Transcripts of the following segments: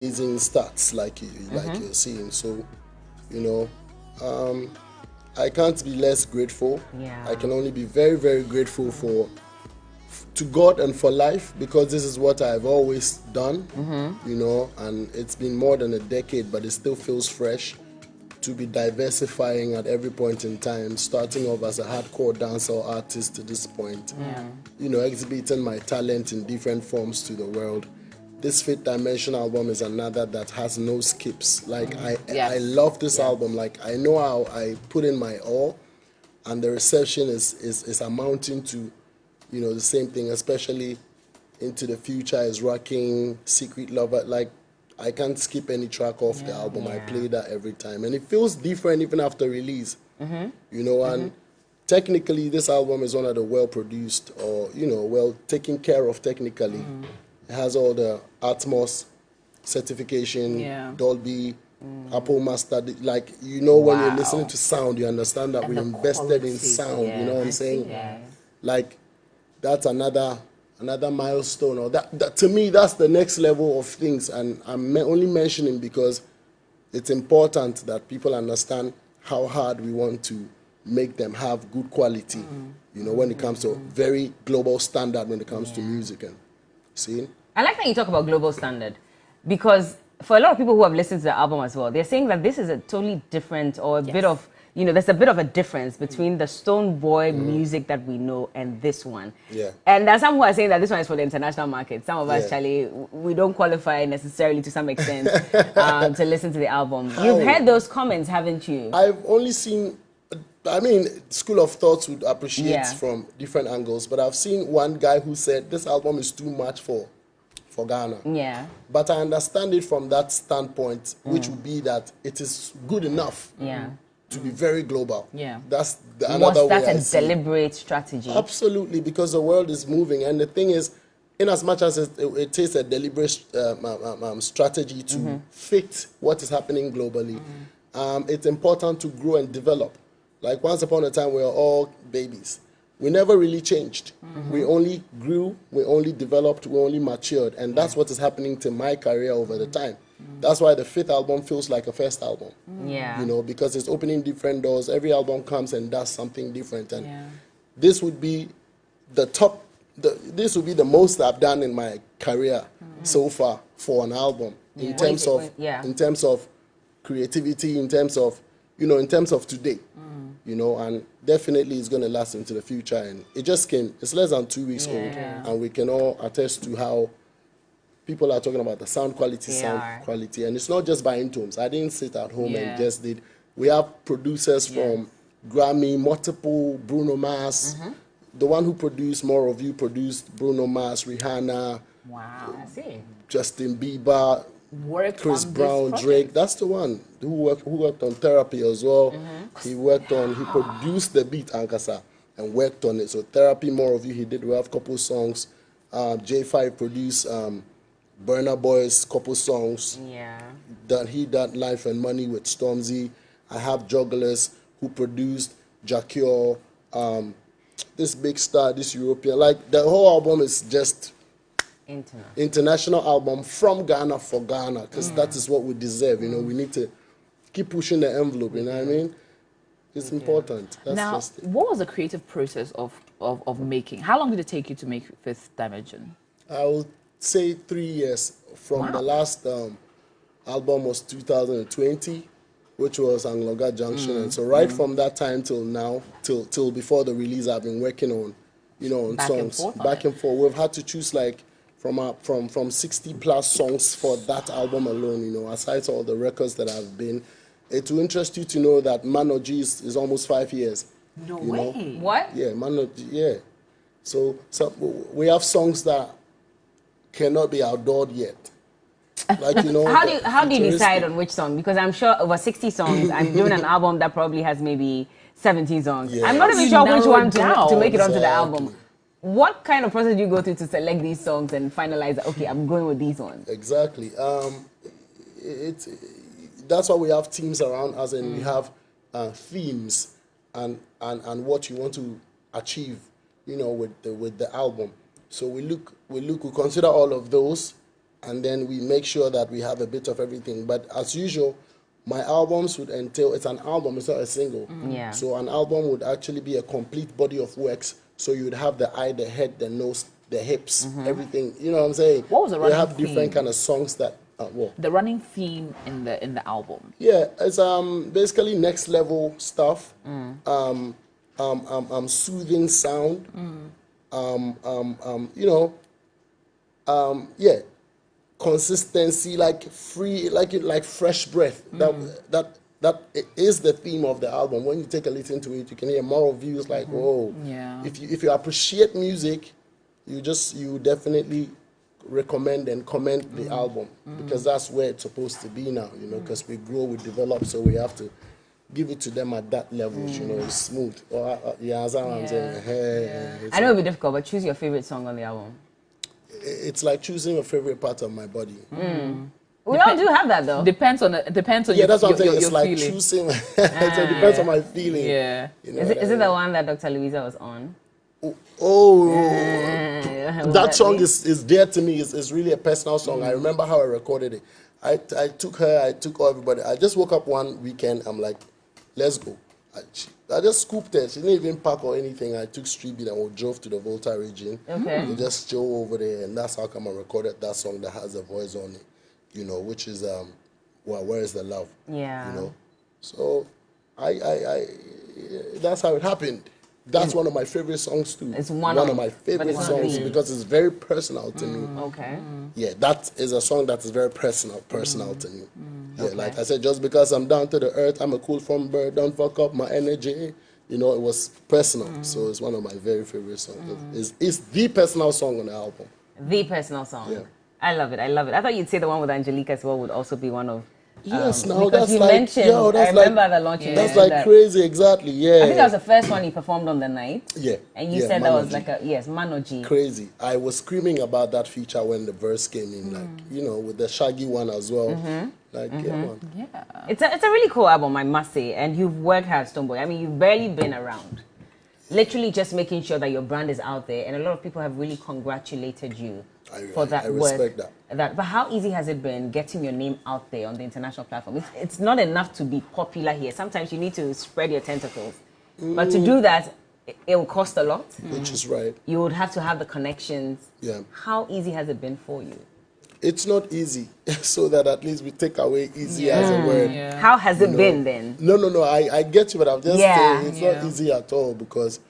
amazing stats like you're seeing. So, you know, I can't be less grateful. Yeah. I can only be very, very grateful to God and for life, because this is what I've always done, you know, and it's been more than a decade, but it still feels fresh to be diversifying at every point in time, starting off as a hardcore dancehall artist to this point, you know, exhibiting my talent in different forms to the world. This Fifth Dimension album is another that has no skips. Like, I love this album. Like, I know how I put in my all, and the reception is amounting to, you know, the same thing, especially Into the Future is rocking, Secret Lover. Like, I can't skip any track off the album. I play that every time. And it feels different even after release. You know, and technically this album is one of the well-produced, or, you know, well taken care of technically. It has all the Atmos certification, Dolby, Apple Master. Like, you know, when you're listening to sound, you understand that we invested in sound. You know what I'm saying? Like, that's another milestone, or that to me, that's the next level of things. And I'm only mentioning because it's important that people understand how hard we want to make them have good quality, you know, when it comes to very global standard when it comes to music. And see, I like that you talk about global standard, because for a lot of people who have listened to the album as well, they're saying that this is a totally different, or a bit of, you know, there's a bit of a difference between the Stonebwoy music that we know and this one. And there's some who are saying that this one is for the international market. Some of us, Charlie, we don't qualify necessarily to some extent to listen to the album. You've heard those comments, haven't you? I've only seen, I mean, school of thoughts would appreciate from different angles, but I've seen one guy who said this album is too much for Ghana. Yeah. But I understand it from that standpoint, which would be that it is good enough to be very global. Yeah. That's another way I That's see a deliberate strategy. Absolutely, because the world is moving, and the thing is, in as much as it takes a deliberate strategy to fit what is happening globally, it's important to grow and develop. Like, once upon a time, we were all babies. We never really changed. We only grew, we only developed, we only matured. And that's what is happening to my career over the time. That's why the fifth album feels like a first album. You know, because it's opening different doors. Every album comes and does something different. And this would be the top, this would be the most I've done in my career so far for an album. In terms of creativity, in terms of, you know, in terms of today. You know, and definitely it's going to last into the future. And it just came, it's less than 2 weeks old, and we can all attest to how people are talking about the sound quality, and it's not just buying tones. I didn't sit at home and just did. We have producers from Grammy, multiple, Bruno Mars. The one who produced More of You produced Bruno Mars, Rihanna, I see. Justin Bieber, Chris Brown, Drake. That's the one who worked on Therapy as well. He produced the beat, Ankasa, and worked on it. So Therapy, More of You, he did. We have a couple songs. J5 produced Burna Boy's couple songs. He did Life and Money with Stormzy. I have Jugglers who produced Jacquier, this big star, this European. Like, the whole album is just international album from Ghana for Ghana, because that is what we deserve. You know, we need to keep pushing the envelope. You know what I mean? It's important. That's now, just what was the creative process of making? How long did it take you to make Fifth Dimension? I would say 3 years. From the last album was 2020, which was Angloga Junction. And so from that time till now, till before the release, I've been working on, you know, on songs back and forth. We've had to choose like from 60 plus songs for that album alone, you know, aside all the records that have been. It will interest you to know that Mano G is almost 5 years. No way. Know? What? Yeah, Mano G, yeah. So we have songs that cannot be outdoored yet. Like, you know. how do you decide on which song? Because I'm sure over 60 songs, I'm doing an album that probably has maybe 17 songs. I'm not even sure which one to make it onto the album. What kind of process do you go through to select these songs and finalize that, okay, I'm going with these ones? Exactly. That's why we have teams around us, and we have themes and what you want to achieve, you know, with the album. So we consider all of those, and then we make sure that we have a bit of everything. But as usual, my albums would entail, it's an album, it's not a single. Yeah. So an album would actually be a complete body of works. So you would have the eye, the head, the nose, the hips, everything. You know what I'm saying? What was the We running have different theme? kind of songs that, well, The running theme in the album. yeah, it's basically next level stuff. Soothing sound. You know, yeah, consistency, like free, like fresh breath. That is the theme of the album. When you take a listen to it, you can hear moral views like, whoa. Yeah. If you appreciate music, you definitely recommend and comment the album, because that's where it's supposed to be now, you know, because we grow, we develop, so we have to give it to them at that level, you know, it's smooth. Yeah, that's what I'm saying. It's I know it'll be difficult, but choose your favorite song on the album. it's like choosing a favorite part of my body. We all do have that though. Depends on Yeah, your, that's what I'm saying. It's your like feeling. choosing. So it depends on my feeling. Yeah. You know Is what it I mean? the one that Dr. Louisa was on? That song is dear to me. It's really a personal song. I remember how I recorded it. I took her, I took everybody. I just woke up one weekend. I'm like, let's go. I just scooped her. She didn't even pack or anything. I took street beat and we drove to the Volta region. Okay. We just chill over there, and that's how come I recorded that song that has a voice on it, you know, which is well, Where Is the Love? Yeah. You know, so I that's how it happened. That's one of my favorite songs too. It's one of of- my but favorite it's not songs the- because it's very personal to me. Okay. Yeah, that is a song that is very personal to me. Yeah, like I said, just because I'm down to the earth, I'm a cool from bird, don't fuck up my energy. You know, it was personal, so it's one of my very favorite songs. It's the personal song on the album. The personal song. Yeah. I love it. I love it. I thought you'd say the one with Angelique as well would also be one of. Yes, now because that's you like, mentioned. yo, that's I remember like, the launch. you that's mentioned like crazy, exactly. Yeah, I think that was the first one you performed on the night. Yeah, And you yeah, said that was Manoji. like a Manoji. Crazy. I was screaming about that feature when the verse came in, like, you know, with the Shaggy one as well. Like, yeah, man. Yeah. It's a really cool album, I must say, and you've worked hard, Stonebwoy. I mean, you've barely been around. Literally just making sure that your brand is out there, and a lot of people have really congratulated you for that I work. respect that. But how easy has it been getting your name out there on the international platform? It's not enough to be popular here. Sometimes you need to spread your tentacles. But to do that, it will cost a lot. Which is right. You would have to have the connections. Yeah. How easy has it been for you? It's not easy, so that at least we take away easy as a word. Yeah. How has it been then? No, I get you, but I'm just saying it's Yeah. not easy at all, because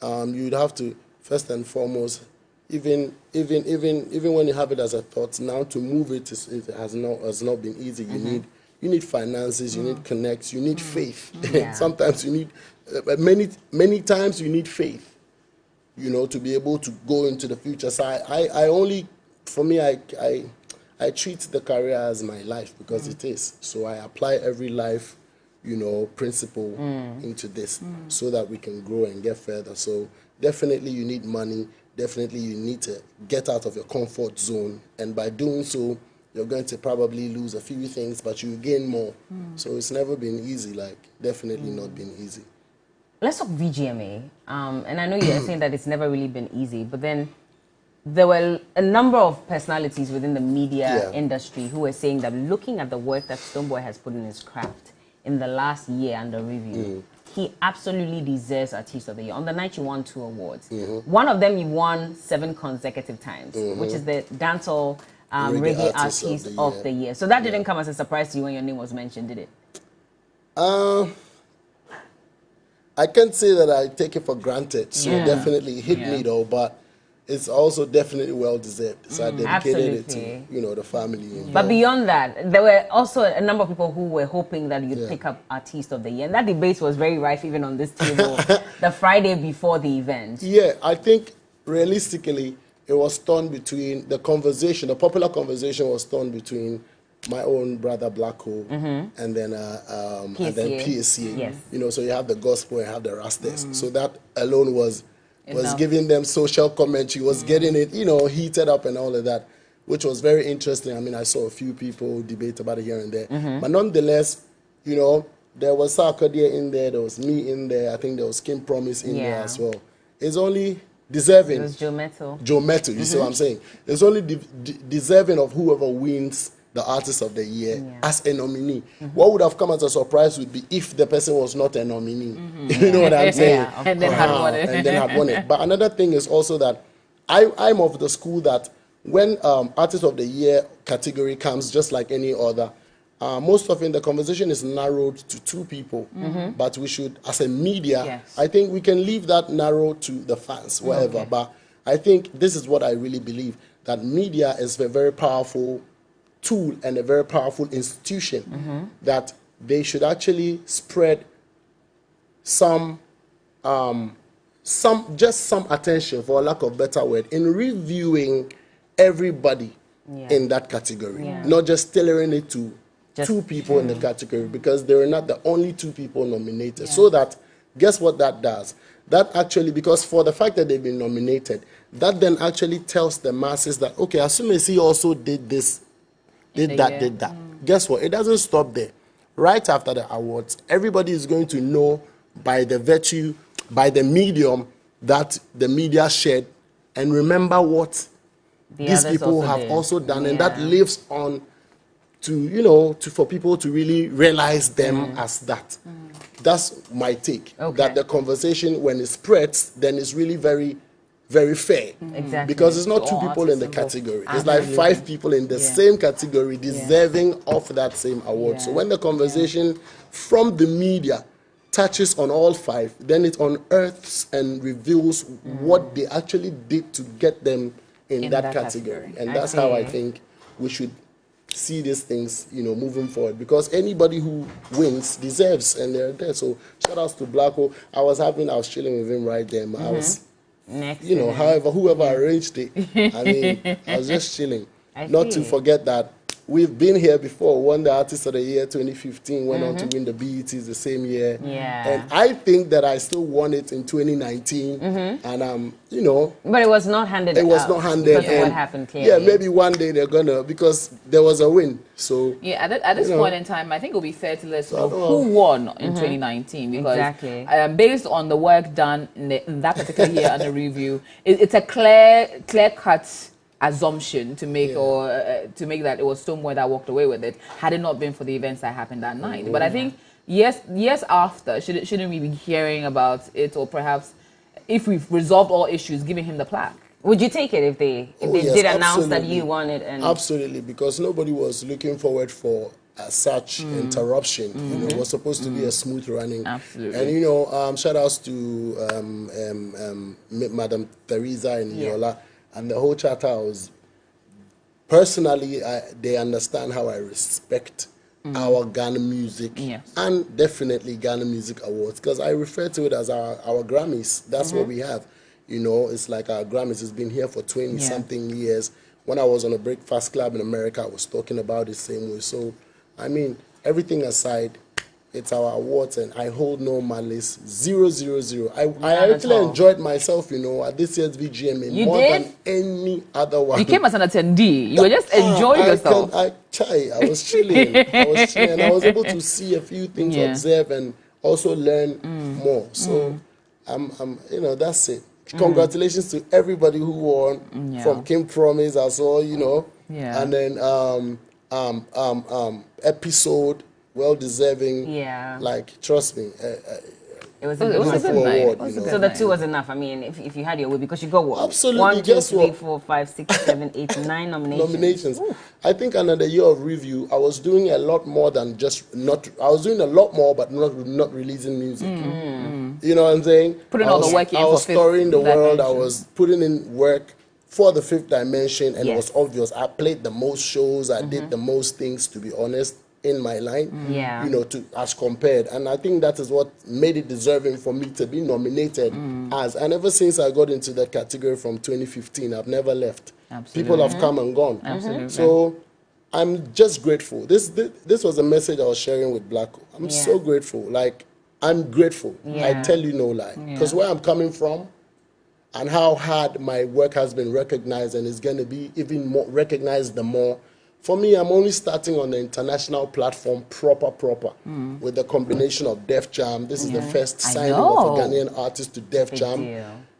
you'd have to, first and foremost, even when you have it as a thought, now to move it has not been easy. You need finances, you need connects, you need faith. Yeah. Sometimes you need many times you need faith, you know, to be able to go into the future. So I only, for me, I treat the career as my life, because it is. So I apply every life, you know, principle into this, so that we can grow and get further. So definitely you need money. Definitely you need to get out of your comfort zone. And by doing so, you're going to probably lose a few things, but you gain more. So it's never been easy, like definitely not been easy. Let's talk VGMA. And I know you're saying that it's never really been easy, but then there were a number of personalities within the media industry who were saying that looking at the work that Stonebwoy has put in his craft in the last year under review, he absolutely deserves Artist of the Year. On the night, you won 2 awards. One of them you won 7 consecutive times, which is the Dancehall Reggae Artist of the Year. So that didn't come as a surprise to you when your name was mentioned, did it? I can't say that I take it for granted. So definitely hit me though, but it's also definitely well deserved. So I dedicated it to, you know, the family. And But beyond that, there were also a number of people who were hoping that you'd pick up Artist of the Year. And that debate was very rife even on this table the Friday before the event. yeah, I think realistically it was torn between the popular conversation was torn between my own brother Black Hole and then PSCA. Yes. You know, so you have the gospel and you have the Rastas. So that alone was Enough. giving them social commentary, was getting it, you know, heated up and all of that, which was very interesting. I mean, I saw a few people debate about it here and there. But nonetheless, you know, there was Sarkodia in there was me in there, I think there was Kim Promise in there as well. It's only deserving. It was Joe Metal. Joe Metal, you see what I'm saying? It's only deserving of whoever wins the Artist of the Year as a nominee. What would have come as a surprise would be if the person was not a nominee. You know what I'm saying? And then had won it. And then had won it. But another thing is also that I'm of the school that when Artist of the Year category comes, just like any other, most often the conversation is narrowed to 2 people. But we should, as a media, I think we can leave that narrow to the fans, whatever. But I think this is what I really believe, that media is a very powerful tool and a very powerful institution, that they should actually spread some attention, for lack of a better word, in reviewing everybody in that category, not just tailoring it to 2 people in the category, because they are not the only 2 people nominated. So that, guess what that does? That actually, because for the fact that they've been nominated, that then actually tells the masses that, okay, as soon as he also did this, did that. Guess what? It doesn't stop there. Right after the awards, everybody is going to know by the virtue, by the medium that the media shared, and remember what these people have also done, and that lives on to, for people to really realize them as that. That's my take. That the conversation, when it spreads, then it's really very, very fair. Exactly. Because it's not 2 people in the category. It's like 5 people in the same category deserving of that same award. So when the conversation from the media touches on all 5, then it unearths and reveals what they actually did to get them in that category. And that's how I think we should see these things, moving forward. Because anybody who wins deserves, and they're there. So shout outs to Blacko. I was chilling with him right there. I was however, whoever arranged it, I mean, I was just chilling. Not to forget that we've been here before, won the Artist of the Year 2015, went on to win the BETs the same year. And I think that I still won it in 2019. And, But it was not handed It was not handed. Because of what happened, clearly. Yeah, maybe one day they're going to, because there was a win. So yeah, at this point in time, I think it'll be fair to let us know who won in 2019, because based on the work done in that particular year under review, it's a clear-cut assumption to make to make that it was Stonebwoy that walked away with it, had it not been for the events that happened that night. But I think years after, shouldn't we be hearing about it, or perhaps if we've resolved all issues, giving him the plaque? Would you take it if they did announce that you won it? And absolutely, because nobody was looking forward for such interruption. It was supposed to be a smooth running. Absolutely. And shout outs to Madam Teresa and Yola and the whole Shatta. Was personally, they understand how I respect our Ghana music, and definitely Ghana Music Awards, because I refer to it as our Grammys. That's what we have. It's like our Grammys. It's been here for 20-something years. When I was on a Breakfast Club in America, I was talking about it the same way. So, I mean, everything aside, it's our awards, and I hold no malice. 000. I actually enjoyed myself, at this year's VGMA more than any other one. You came as an attendee. You were just enjoying yourself. I was chilling. And I was able to see a few things, observe, and also learn more. So, that's it. Congratulations to everybody who won, from Kim Promise, I saw, and then episode, well deserving. Like, trust me, it was a good award. So the 2 was enough. I mean, if you had your way, because you got what? Absolutely. 1, 2, 3, 4, 5, 6, 7, 8, 9 nominations. I think another year of review, I was doing a lot more than I was doing a lot more, but not releasing music. You know what I'm saying? Putting all the work in. I was touring the world. I was putting in work for the 5th dimension, and it was obvious. I played the most shows. I did the most things, to be honest, in my line. As compared. And I think that is what made it deserving for me to be nominated as. And ever since I got into that category from 2015, I've never left. People have come and gone. So I'm just grateful. This was a message I was sharing with Blacko. I'm so grateful. Like, I'm grateful. I tell you no lie. Because where I'm coming from and how hard my work has been recognized, and is going to be even more recognized the more. For me, I'm only starting on the international platform proper, with the combination of Def Jam. This is the first signing of a Ghanaian artist to Def Jam.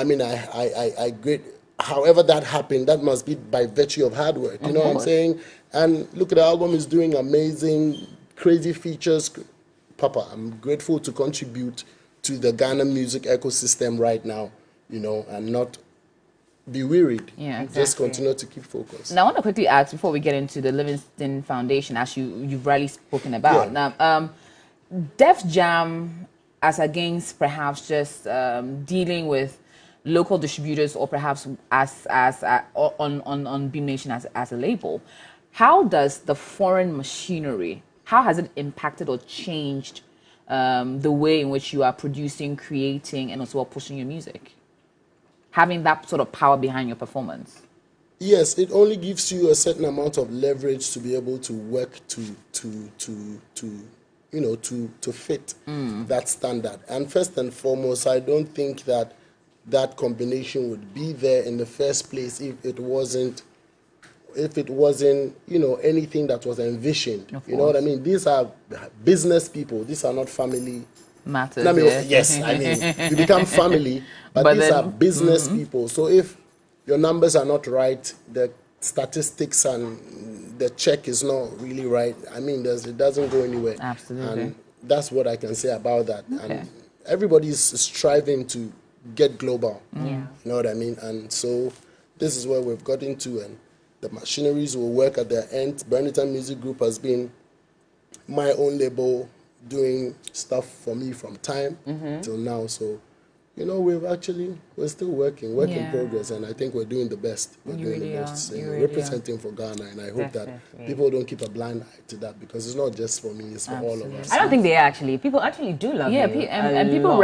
I mean, I great. However that happened, that must be by virtue of hard work. You know what I'm saying? And look at the album is doing amazing, crazy features. Papa, I'm grateful to contribute to the Ghana music ecosystem right now, you know, and not be wearied. Yeah, exactly. Just continue to keep focused. Now, I want to quickly ask before we get into the Livingston Foundation, as you've rightly spoken about. Yeah. Now, Def Jam, as against perhaps just dealing with local distributors or perhaps as on Beam Nation as a label, how does the foreign machinery, how has it impacted or changed the way in which you are producing, creating, and also pushing your music? Having that sort of power behind your performance. Yes, it only gives you a certain amount of leverage to be able to work to fit that standard. And first and foremost, I don't think that that combination would be there in the first place if it wasn't anything that was envisioned. You know what I mean? These are business people. These are not family matters. I mean, yes, I mean, you become family, but these are business people. So if your numbers are not right, the statistics and the check is not really right, I mean, it doesn't go anywhere. Absolutely. And that's what I can say about that. Okay. And everybody's striving to get global. Yeah. You know what I mean? And so this is where we've got into, and the machineries will work at their end. Burniton Music Group has been my own label, doing stuff for me from time till now. So, you know, we're still work in progress, and I think we're doing the best. We're doing the best. Representing for Ghana, and I hope that people don't keep a blind eye to that, because it's not just for me, it's for all of us. I don't think they actually. People actually do love you. Yeah, and people